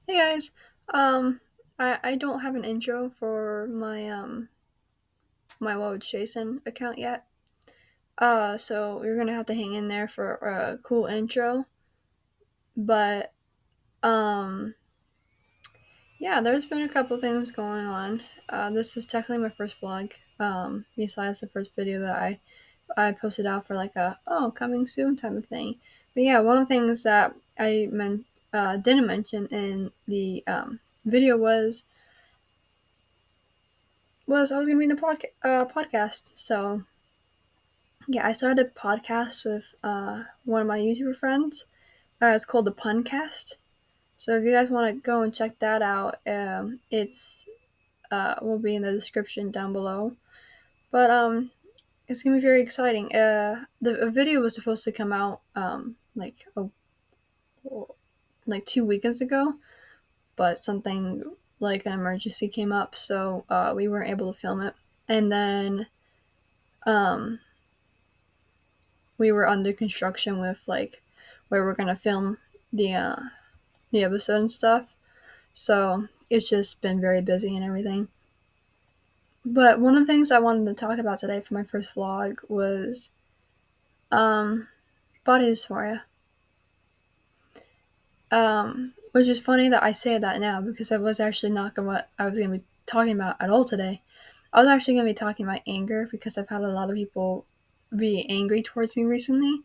Hey guys, um, I don't have an intro for my WoahItsJason account yet. So you're gonna have to hang in there for a cool intro. But um, yeah, there's been a couple things going on. This is technically my first vlog. Besides the first video that I posted out for like a coming soon type of thing. But yeah, one of the things that I didn't mention in the video was I was gonna be in the podcast. So yeah, I started a podcast with one of my YouTuber friends. It's called the Puncast. So if you guys want to go and check that out, it's will be in the description down below. But it's gonna be very exciting. The video was supposed to come out like 2 weekends ago, but something like an emergency came up, so we weren't able to film it. And then um, we were under construction with like where we're gonna film the uh, the episode and stuff. So it's just been very busy and everything. But one of the things I wanted to talk about today for my first vlog was um, body dysphoria. Which is funny that I say that now because I was actually not what I was gonna be talking about at all today. I was actually gonna be talking about anger because I've had a lot of people be angry towards me recently.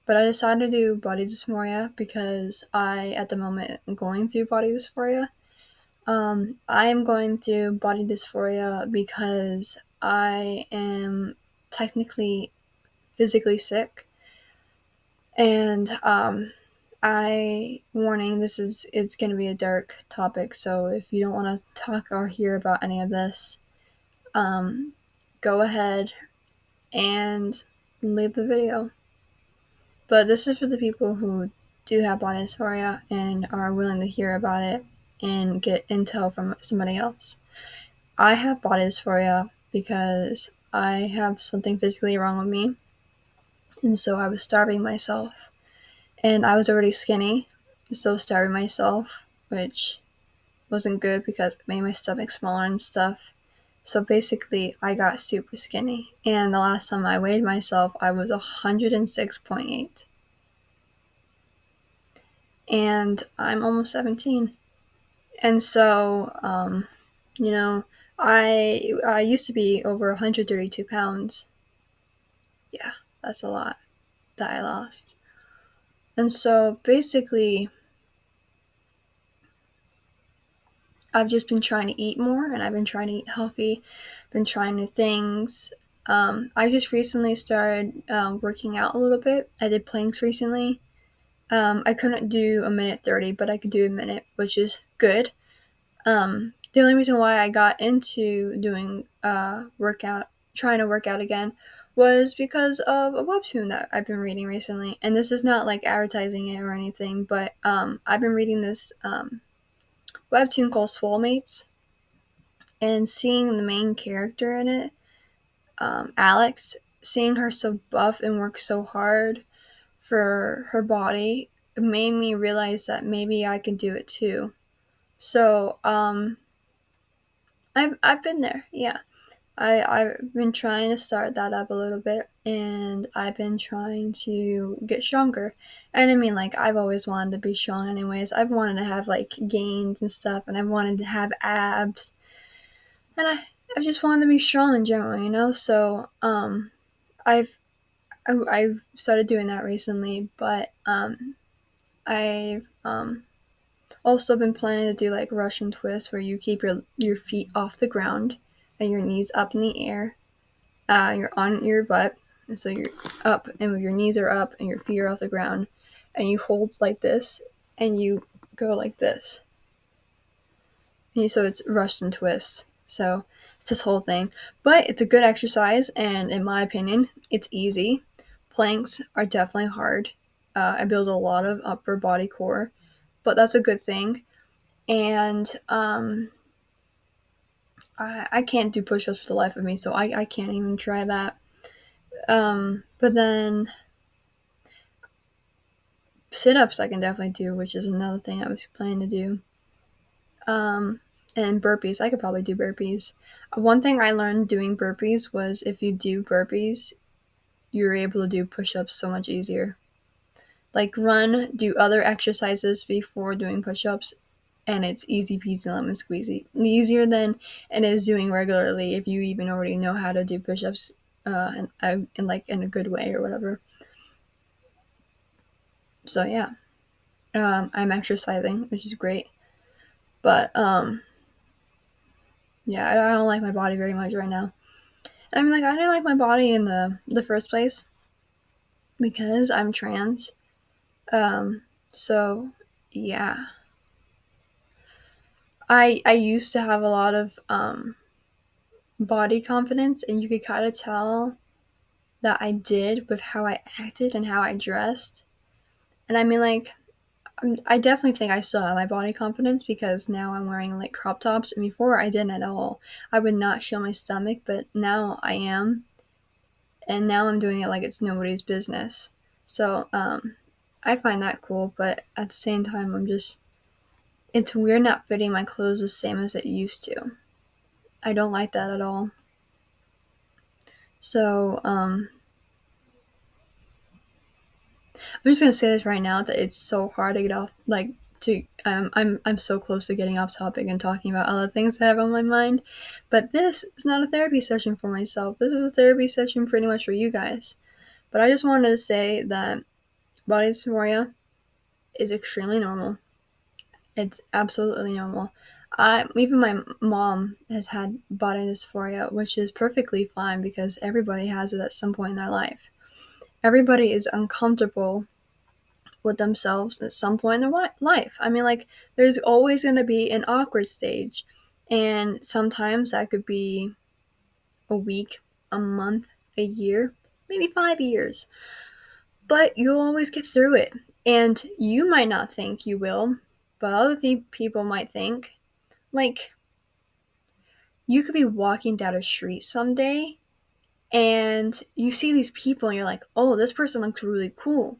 But I decided to do body dysphoria because I, at the moment, am going through body dysphoria. I am going through body dysphoria because I am technically physically sick, and I warning, it's going to be a dark topic. So if you don't want to talk or hear about any of this, um, go ahead and leave the video. But this is for the people who do have body dysphoria and are willing to hear about it and get intel from somebody else. I have body dysphoria because I have something physically wrong with me, and so I was starving myself. And I was already skinny, so starving myself, which wasn't good because it made my stomach smaller and stuff. So basically, I got super skinny. And the last time I weighed myself, I was 106.8. And I'm almost 17. And so, you know, I used to be over 132 pounds. Yeah, that's a lot that I lost. And so basically, I've just been trying to eat more and I've been trying to eat healthy, been trying new things. I just recently started working out a little bit. I did planks recently. I couldn't do a minute 30, but I could do a minute, which is good. The only reason why I got into doing trying to work out again, was because of a webtoon that I've been reading recently. And this is not like advertising it or anything, but I've been reading this webtoon called Soulmates, and seeing the main character in it, Alex, seeing her so buff and work so hard for her body, it made me realize that maybe I can do it too. So I've been there, yeah. I've been trying to start that up a little bit, and I've been trying to get stronger. And I mean, like, I've always wanted to be strong anyways. I've wanted to have like gains and stuff, and I've wanted to have abs, and I just wanted to be strong in general, you know. So I've I've started doing that recently, but I've also been planning to do like Russian twists where you keep your feet off the ground and your knees up in the air. You're on your butt, and so you're up, and your knees are up, and your feet are off the ground, and you hold like this, and you go like this. So it's Russian twists. So it's this whole thing. But it's a good exercise, and in my opinion, it's easy. Planks are definitely hard. I build a lot of upper body core, but that's a good thing. And I can't do push ups for the life of me, so I can't even try that. But then sit ups I can definitely do, which is another thing I was planning to do. And burpees. I could probably do burpees. One thing I learned doing burpees was if you do burpees, you're able to do push-ups so much easier. Like run, do other exercises before doing push-ups, and it's easy peasy lemon squeezy. Easier than it is doing regularly if you even already know how to do push-ups in like in a good way or whatever. So yeah, I'm exercising, which is great. But yeah, I don't like my body very much right now. And I mean, like, I didn't like my body in the first place because I'm trans. So yeah, I used to have a lot of body confidence, and you could kind of tell that I did with how I acted and how I dressed. And I mean, like, I definitely think I still have my body confidence because now I'm wearing like crop tops, and before I didn't at all. I would not show my stomach, but now I am, and now I'm doing it like it's nobody's business. So I find that cool, but at the same time, it's weird not fitting my clothes the same as it used to. I don't like that at all. So I'm just gonna say this right now that it's so hard to get off, like, to I'm so close to getting off topic and talking about other things I have on my mind, but this is not a therapy session for myself. This is a therapy session pretty much for you guys. But I just wanted to say that body dysphoria is extremely normal. It's absolutely normal. Even my mom has had body dysphoria, which is perfectly fine because everybody has it at some point in their life. Everybody is uncomfortable with themselves at some point in their life. I mean, like, there's always going to be an awkward stage, and sometimes that could be a week, a month, a year, maybe 5 years. But you'll always get through it. And you might not think you will, but other people might think. Like, you could be walking down a street someday and you see these people and you're like, oh, this person looks really cool.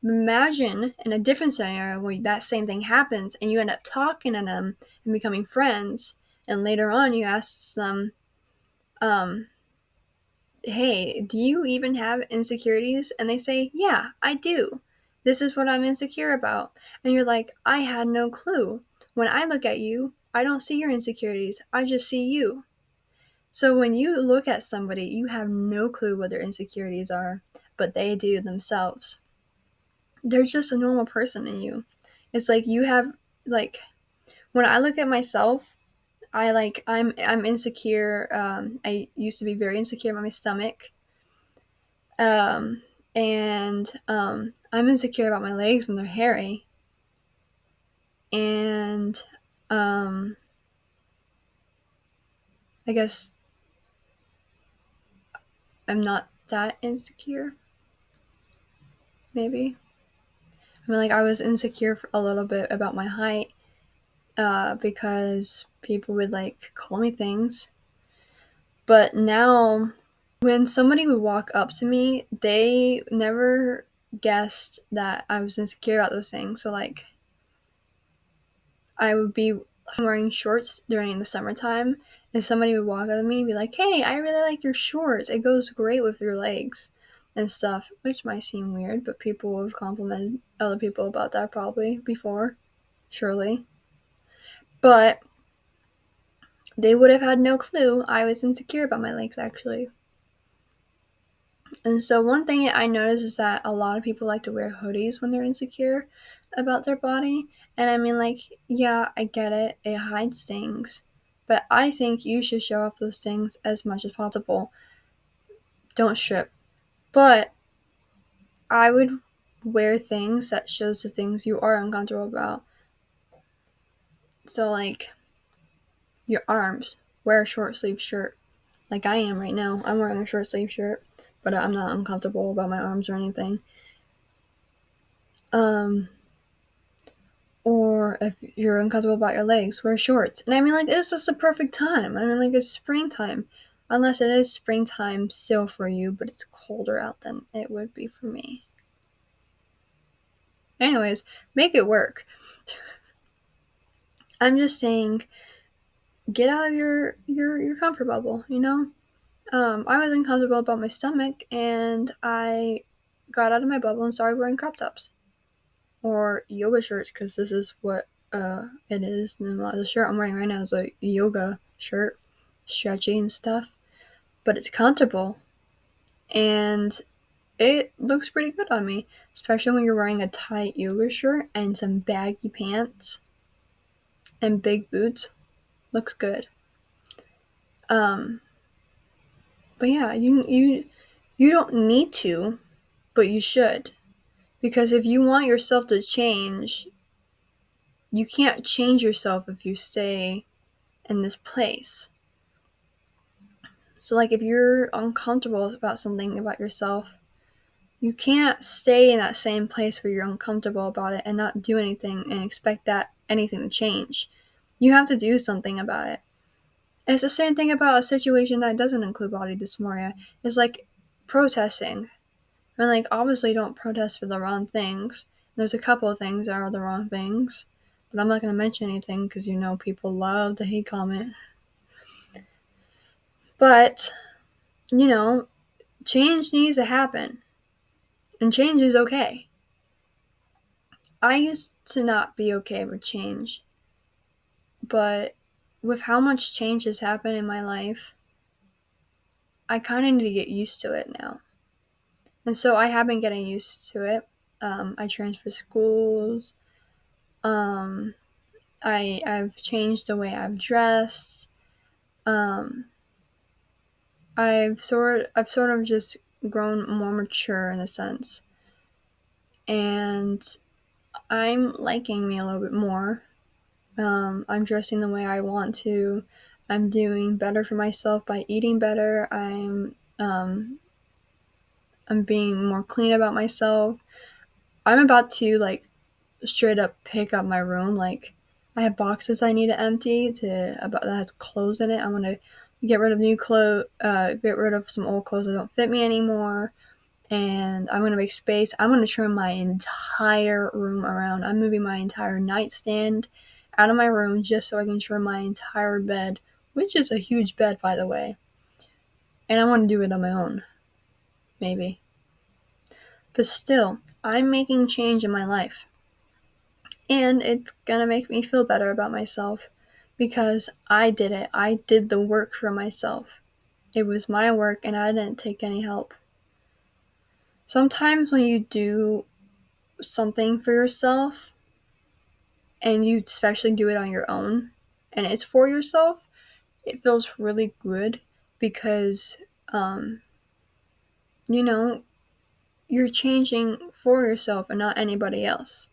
Imagine in a different scenario where that same thing happens and you end up talking to them and becoming friends, and later on you ask them, um, hey, do you even have insecurities? And they say, yeah, I do. This is what I'm insecure about. And you're like, I had no clue. When I look at you, I don't see your insecurities. I just see you. So when you look at somebody, you have no clue what their insecurities are, but they do themselves. They're just a normal person in you. It's like you have, like, when I look at myself, I'm insecure. I used to be very insecure about my stomach. And I'm insecure about my legs when they're hairy. And I guess I'm not that insecure. Maybe. I mean, like, I was insecure for a little bit about my height because people would, like, call me things. But now, when somebody would walk up to me, they never guessed that I was insecure about those things. So, like, I would be wearing shorts during the summertime, and somebody would walk up to me and be like, hey, I really like your shorts. It goes great with your legs and stuff, which might seem weird, but people have complimented other people about that probably before, surely. But they would have had no clue I was insecure about my legs, actually. And so one thing I noticed is that a lot of people like to wear hoodies when they're insecure about their body. And I mean, like, yeah, I get it. It hides things. But I think you should show off those things as much as possible. Don't strip. But I would wear things that shows the things you are uncomfortable about. So, like, your arms. Wear a short sleeve shirt. Like I am right now. I'm wearing a short sleeve shirt, but I'm not uncomfortable about my arms or anything. Or if you're uncomfortable about your legs, wear shorts. And I mean, like, this is the perfect time. I mean, like, it's springtime. Unless it is springtime still for you, but it's colder out than it would be for me. Anyways, make it work. I'm just saying, get out of your comfort bubble, you know? I was uncomfortable about my stomach, and I got out of my bubble and started wearing crop tops or yoga shirts, because this is what it is. And the shirt I'm wearing right now is a yoga shirt, stretchy and stuff, but it's comfortable and it looks pretty good on me, especially when you're wearing a tight yoga shirt and some baggy pants and big boots. Looks good. But yeah, you don't need to, but you should. Because if you want yourself to change, you can't change yourself if you stay in this place. So like if you're uncomfortable about something about yourself, you can't stay in that same place where you're uncomfortable about it and not do anything and expect that anything to change. You have to do something about it. And it's the same thing about a situation that doesn't include body dysphoria. It's like protesting. I mean, like, obviously don't protest for the wrong things. There's a couple of things that are the wrong things, but I'm not going to mention anything because you know people love to hate comment. But, you know, change needs to happen. And change is okay. I used to not be okay with change. But with how much change has happened in my life, I kind of need to get used to it now. And so I have been getting used to it. I transferred schools. I've changed the way I've dressed. I've sort of just grown more mature in a sense. And I'm liking me a little bit more. I'm dressing the way I want to. I'm doing better for myself by eating better. I'm being more clean about myself. I'm about to like straight up pick up my room. Like I have boxes I need to empty that has clothes in it. I'm gonna get rid of new clothes, get rid of some old clothes that don't fit me anymore, and I'm gonna make space. I'm gonna turn my entire room around. I'm moving my entire nightstand out of my room just so I can turn my entire bed, which is a huge bed by the way, and I want to do it on my own, maybe. But still, I'm making change in my life. And it's gonna make me feel better about myself because I did it. I did the work for myself. It was my work and I didn't take any help. Sometimes when you do something for yourself and you especially do it on your own and it's for yourself, it feels really good because, you know, you're changing for yourself and not anybody else.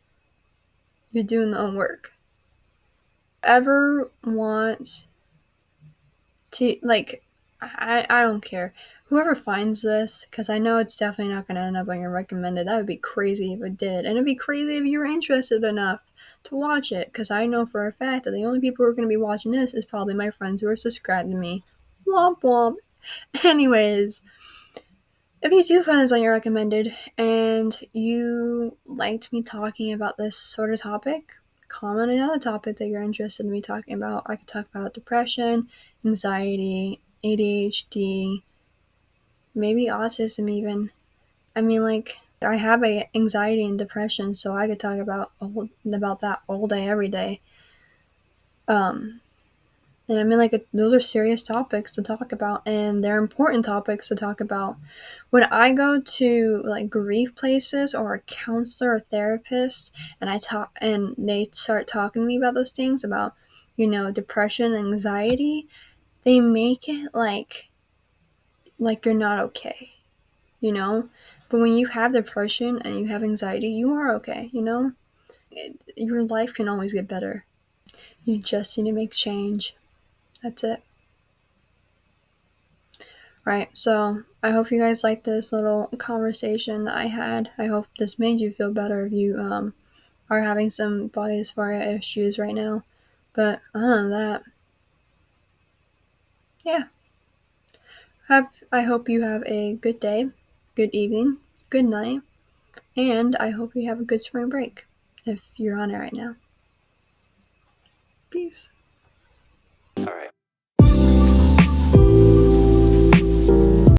You're doing the own work. Ever want to, like, I don't care. Whoever finds this, because I know it's definitely not going to end up on your recommended. That would be crazy if it did. And it'd be crazy if you were interested enough to watch it, because I know for a fact that the only people who are going to be watching this is probably my friends who are subscribed to me. Womp womp. Anyways, if you do find this on your recommended and you liked me talking about this sort of topic, comment another topic that you're interested in me talking about. I could talk about depression, anxiety, ADHD, maybe autism even. I mean, like, I have anxiety and depression, so I could talk about that all day, every day. And I mean, like, those are serious topics to talk about, and they're important topics to talk about. When I go to, like, grief places or a counselor or therapist, and they start talking to me about those things, about, you know, depression, anxiety, they make it like you're not okay, you know? But when you have depression and you have anxiety, you are okay, you know? Your life can always get better. You just need to make change. That's it. Right, so I hope you guys liked this little conversation that I had. I hope this made you feel better if you are having some body dysphoria issues right now. But other than that, yeah. I hope you have a good day, good evening, good night, and I hope you have a good spring break if you're on it right now. Peace. boundaries.